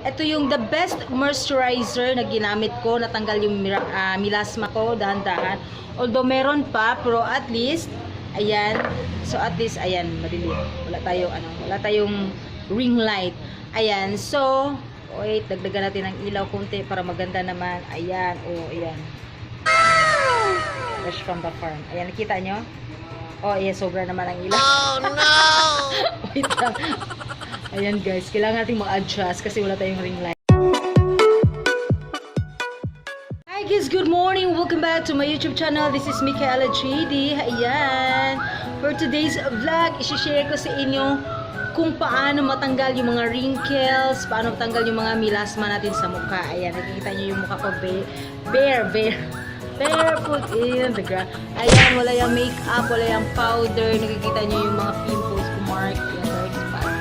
Ito yung the best moisturizer na ginamit ko. Natanggal yung milasma ko, dahan-dahan. Although meron pa, pero at least, ayan. So at least, ayan, madilim. Wala tayong ring light. Ayan, so, wait, dagdagan natin ng ilaw konti para maganda naman. Ayan, oh, ayan. Fresh from the farm. Ayan, nakita nyo? Oh, ayan, sobra naman ang ilaw. Oh, no! Wait lang. Ayan guys, kailangan natin mag-adjust kasi wala tayong ring light. Hi guys, good morning! Welcome back to my YouTube channel. This is Michaela JD. Ayan. For today's vlog, isi-share ko sa inyo kung paano matanggal yung mga wrinkles, paano matanggal yung mga milasma natin sa mukha. Ayan, nakikita nyo yung mukha ko barefoot in the ground. Ayan, wala yung makeup, wala yung powder. Nakikita nyo yung mga pimples ko, mark. Ayan, dark spot.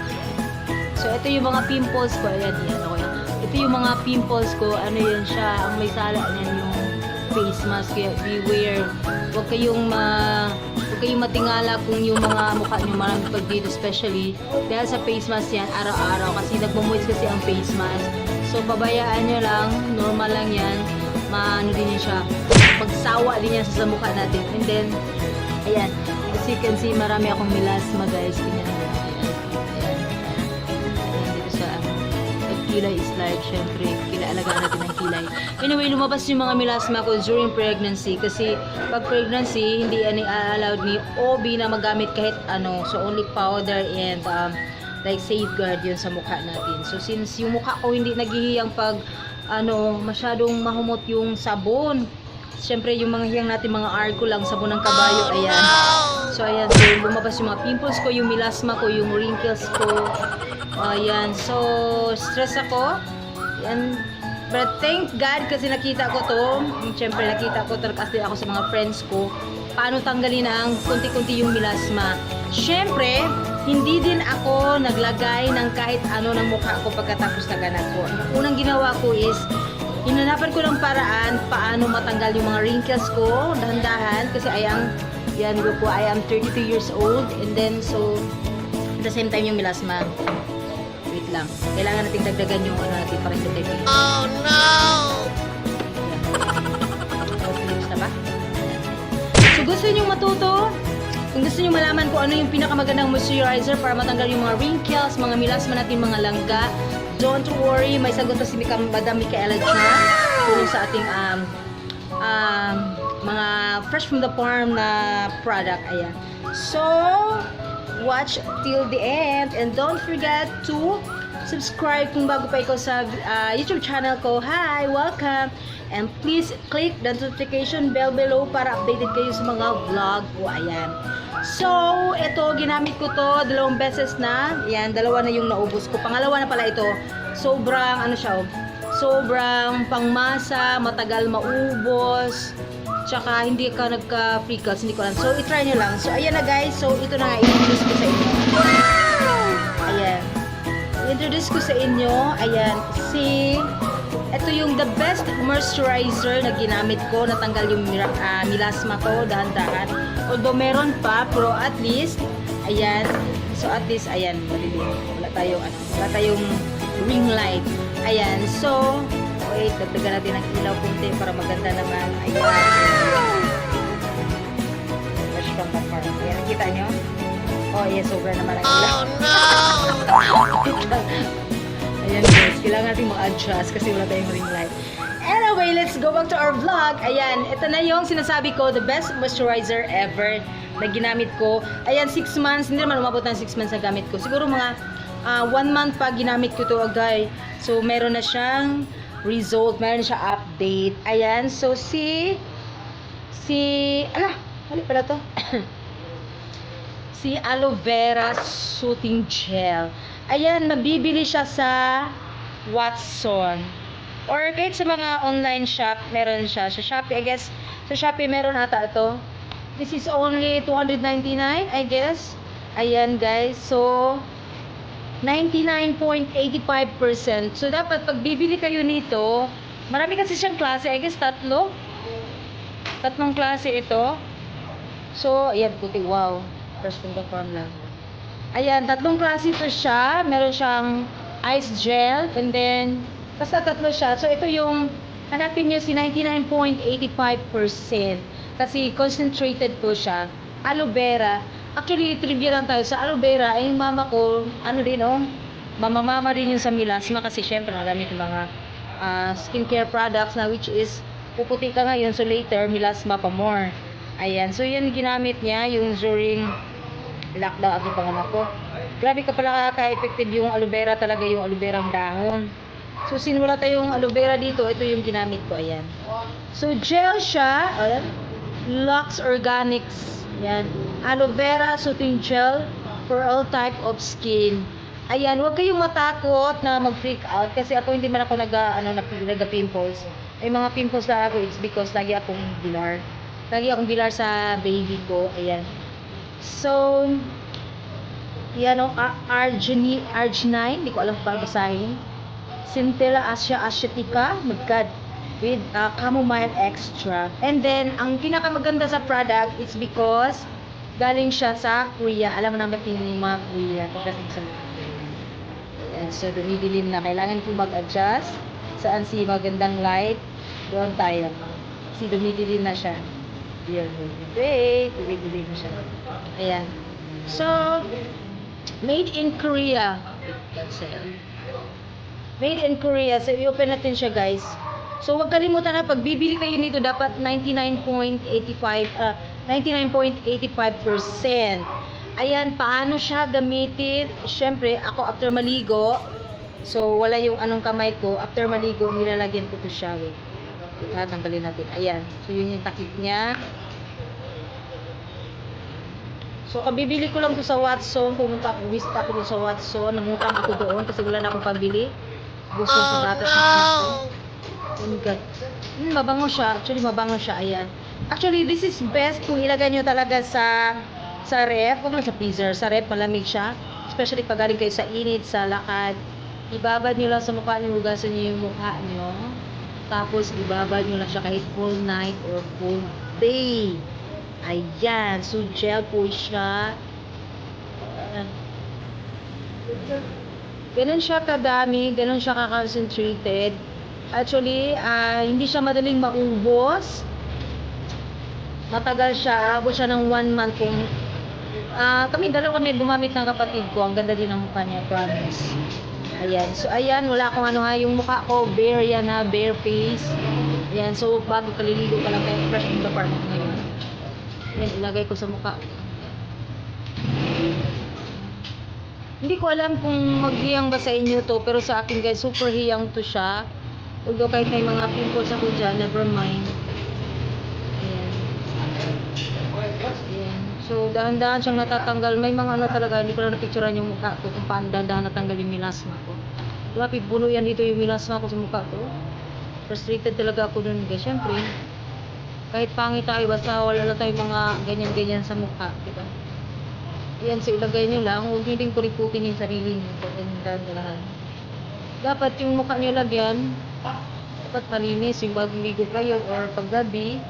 So, ito yung mga pimples ko. Ayan, ito yung mga pimples ko. Ano yan siya? Ang may sala niyan yung face mask. Kaya beware. Huwag kayong matingala kung yung mga mukha nyo marami pag dito. Especially, dahil sa face mask yan, araw-araw. Kasi nagmamoist kasi ang face mask. So, pabayaan nyo lang. Normal lang yan. Maano din yan siya. Pagsawa din yan sa mukha natin. And then, ayan. As you can see, marami akong melasma guys. Tingnan mo. Kilay is life, syempre, kailangan natin ng kilay. Anyway, lumabas yung mga melasma ko during pregnancy kasi pag pregnancy, hindi allowed ni OB na magamit kahit ano. So, only powder and like safeguard yun sa mukha natin. So, since yung mukha ko hindi naghihiyang pag masyadong mahumot yung sabon. Syempre, yung mga hiyang natin, mga arko lang, sabon ng kabayo, ayan. So, ayan, so, lumabas yung mga pimples ko, yung melasma ko, yung wrinkles ko. Ayan, so, stress ako. Ayan, but thank God kasi nakita ko to. Syempre, nakita ko, kasi ako sa mga friends ko, paano tanggalin ang kunti-kunti yung melasma. Syempre, hindi din ako naglagay ng kahit ano ng mukha ko pagkatapos na ganap ko. Ang unang ginawa ko is, hinanapan ko ng paraan paano matanggal yung mga wrinkles ko, dahan-dahan, kasi I am 32 years old, and then, so, at the same time yung melasma. Wait lang. Kailangan natin dagdagan yung ano natin para hindi tayo. Oh no! Ayan. Na ba? So gusto niyo matuto? Kung gusto niyo malaman kung ano yung pinakamagandang moisturizer para matanggal yung mga wrinkles, mga melasma natin, mga langga, don't worry, may sagot na si Madam Michaela Chua tulong sa ating mga fresh from the farm na product. Ayan. So, watch till the end and don't forget to subscribe kung bago pa ikaw sa YouTube channel ko. Hi! Welcome! And please click the notification bell below para updated kayo sa mga vlog ko. Ayan. So, ito, ginamit ko to 2 beses na. Ayan, 2 na yung naubos ko. Pangalawa na pala ito. Sobrang, sobrang pangmasa, matagal maubos. Tsaka hindi ka nagka-freckles, hindi ko alam. So, i-try nyo lang. So, ayan na guys. So, ito na nga, i-introduce ko sa inyo. Ayan. I-introduce ko sa inyo. Ayan. Ito yung the best moisturizer na ginamit ko. Natanggal yung milasma ko, dahan-dahan. Although meron pa, pero at least, ayan. So, at least, ayan, madilim. Wala tayong ring light. Ayan. So, wait, dagdagan natin ng ilaw kunti para maganda naman. Ayan. Fresh from the farm. Ayan, nakita nyo? Oh, ayan, sobra naman ang ilaw. Oh, no! Ayan guys, kailangan natin mag-adjust kasi wala tayong ring light. Anyway, let's go back to our vlog. Ayan, ito na yung sinasabi ko, the best moisturizer ever na ginamit ko. Ayan, 6 months, hindi naman umabot ng 6 months na gamit ko. Siguro mga 1 month pa ginamit ko to agay. So, meron na siyang result, meron siya update. Ayan, so mali pala to. Si aloe vera soothing gel. Ayan, mabibili siya sa Watson. Or kahit sa mga online shop, meron siya. Sa Shopee, I guess, sa Shopee meron ata ito. This is only $299, I guess. Ayan, guys. So, 99.85%. So, dapat pag bibili kayo nito, marami kasi siyang klase. I guess, 3 klase ito. So, ayan, puti. Wow. First from the farm lang. Ayan, 3 klase ito siya. Meron siyang ice gel, and then, basta tatlo siya. So, ito yung, hanapin niyo si 99.85%. Kasi concentrated po siya. Aloe vera. Actually, trivia lang tayo. Sa aloe vera, ay yung mama ko, ano din, oh, mama rin yung sa melasma kasi syempre nagamit yung mga skincare products na which is puputi ka ngayon so later melasma pa more. Ayan, so yan ginamit niya yung during lockdown at yung panganak ko. Grabe ka pala ka-effective yung aloe vera talaga, yung aloe vera dahon. So sinula tayong aloe vera dito, ito yung ginamit ko, ayan. So gel siya, ayan. Lux Organics, yan. Aloe vera soothing gel for all type of skin. Ayan, huwag kayong matakot na mag-freak out kasi ako hindi man ako nag-pimples. Ay mga pimples na ako, it's because lagi akong bilar. Lagi akong bilar sa baby ko. Ayan. So, yan o, Arginine, hindi ko alam kung basahin. Centella asiatica, magkad, with chamomile extra. And then, ang pinakamaganda sa product is because galing siya sa Korea. Alam mo naman yung mga Korea pagdating sa mga. So, dumidilim na. Kailangan ko mag-adjust. Saan si magandang light. Doon tayo. Kasi dumidilim na siya. Wait. Dumidilim na siya. Ayan. So, made in Korea. Made in Korea. So, i-open natin siya, guys. So, huwag kalimutan na pag bibili kayo nito, dapat 99.85%. Ayan, paano siya gamitin? Siyempre, ako after maligo, so wala yung anong kamay ko, after maligo, nilalagyan ko ito siya. Wait, tatanggalin natin. Ayan, so yun yung takip niya. So, kabibili ko lang to sa Watson, pumunta ako, visit ako sa Watson, nangutang ako doon kasi wala na akong pabili. Gusto sa gatas na ako. Oh my God. Mabango siya. Actually, mabango siya. Ayan. Actually, this is best kung ilagay nyo talaga sa ref, huwag lang sa freezer, sa ref, malamig siya. Especially pag galing kayo sa init, sa lakad. Ibabad nyo lang sa mukha nyo, hugasan nyo yung mukha nyo. Tapos, ibabad nyo lang siya kahit full night or full day. Ayan. So, gel po siya. Ganun siya kadami, ganun siya ka-concentrated. Actually, hindi siya madaling maubos. Matagal siya, abot siya ng 1 month kung dalawa kami gumamit ng kapatid ko. Ang ganda din ng mukha niya, promise. Ayan. So, ayan. Wala akong ano ha. Yung mukha ko, bare yan ha. Bare face. Ayan. So, bago kaliligo ka lang kayo, fresh in the park ngayon. Ayan. Ilagay ko sa mukha. Hindi ko alam kung maghiyang ba sa inyo to. Pero sa akin guys, super hiyang to siya. Although kahit may mga pimples ako dyan, never mind. Ayan. Ayan. So, dahan-dahan siyang natatanggal. May mga ano talaga, hindi ko na napicturean yung mukha ko kung paano dahan-dahan natanggal yung melasma ko. Diba, puno yan dito yung melasma ko sa mukha ko. Frustrated talaga ako dun guys. Siyempre, kahit pangit tayo, basta wala na tayong mga ganyan-ganyan sa mukha. Diba? Ayan, so ilagay nyo lang. Huwag nyo din kuriputin yung sarili nyo. Dahan-dahan. Dapat yung mukha nyo lagyan, dapat malinis yung bagong ligo kayo or paggabi.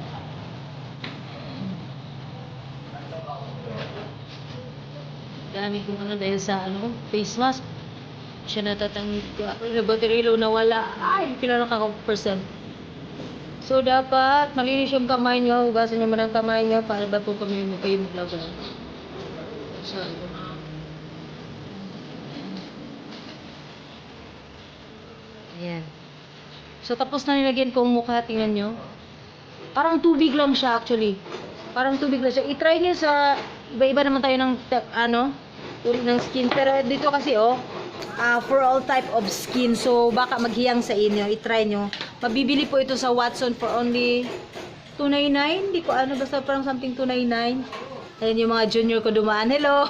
Dami ko mga dahil sa face mask. Siya natatangid ko. Ako na battery low na wala. Ay, pinanong ako percent. So, dapat malinis yung kamay nyo. Hugasan nyo man ang kamay nyo para ba po kami kayo maglaban. So, ayan. So, tapos na nilagyan ko ang mukha. Tingnan nyo. Parang tubig lang siya actually. Parang tubig lang siya. I-try nyo sa iba-iba naman tayo ng uri ng skin. Pero dito kasi for all type of skin. So baka maghiyang sa inyo. I-try nyo. Mabibili po ito sa Watson for only $2.99. Hindi ko basta parang something $2.99. Ayan yung mga junior ko dumaan. Hello!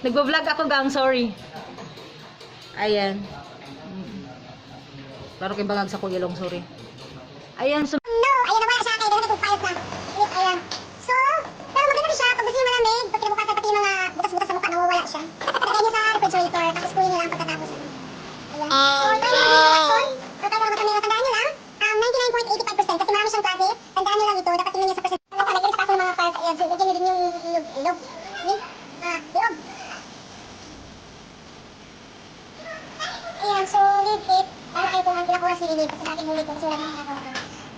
Nagbablog ako gang, sorry. Ayan. Parang kay bangag sa Kuya Long, sorry. Ayan, so Ayan naman siya kay ganito payos lang. Ayan. So, pero maganda rin siya pag gusto niyo malamig, pag kinabukasan pati yung mga butas-butas sa mukha nawawala siya. Lagay niyo sa refrigerator tapos kunin niyo lang pagkatapos. Ayan. So, tayo lang yung Watson. So, tayo lang kami tandaan niyo lang. 99.85% kasi marami siyang klase. Tandaan niyo lang ito, dapat tingnan niyo sa percent. Lagyan niyo sa taas ng mga files. Ayan, so lagyan niyo din yung ilog. Ilog. oras nililipat sa dating huli ko kasi wala nang ginagawa ko.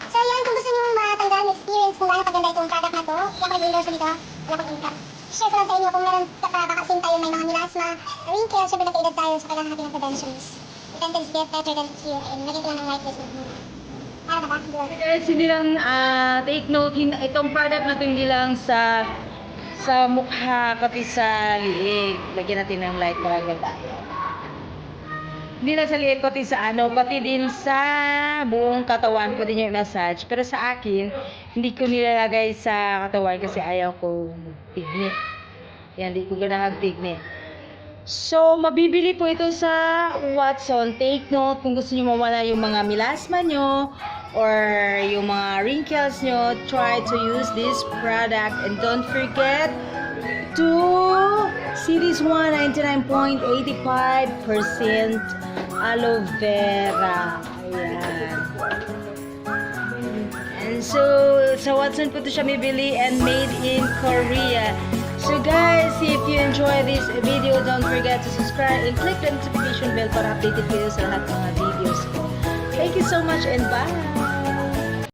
So yun, kung gusto nyo matanggal, experience kung gaano kaganda itong product na to, hindi ako nag-endorse nito, wala akong income. Share ko lang sa inyo kung meron baka sin tayo may mga melasma, wrinkles, syempre nagkaedad tayo sa kailangan natin ng preventions. Preventive is better than cure and lagyan ko lang ng white list with me. Para na ba? Guys, hindi lang take note, itong product na to hindi lang sa mukha, pati sa liig. Lagyan natin ng light para ganda. Hindi lang sa liig, pati sa pati din sa buong katawan, pwede nyo i-massage. Pero sa akin, hindi ko nilalagay sa katawan kasi ayaw ko tigni. Yan, hindi ko ganang tigni. So, mabibili po ito sa Watson. Take note kung gusto nyo mawala yung mga melasma nyo or yung mga wrinkles nyo, try to use this product and don't forget to see this one, 99.85% aloe vera. Ayan. And so, sa Watson po ito siya bibili and made in Korea. So guys, if you enjoy this video, don't forget to subscribe and click the notification bell para updated kayo sa lahat ng mga videos ko. Thank you so much and bye!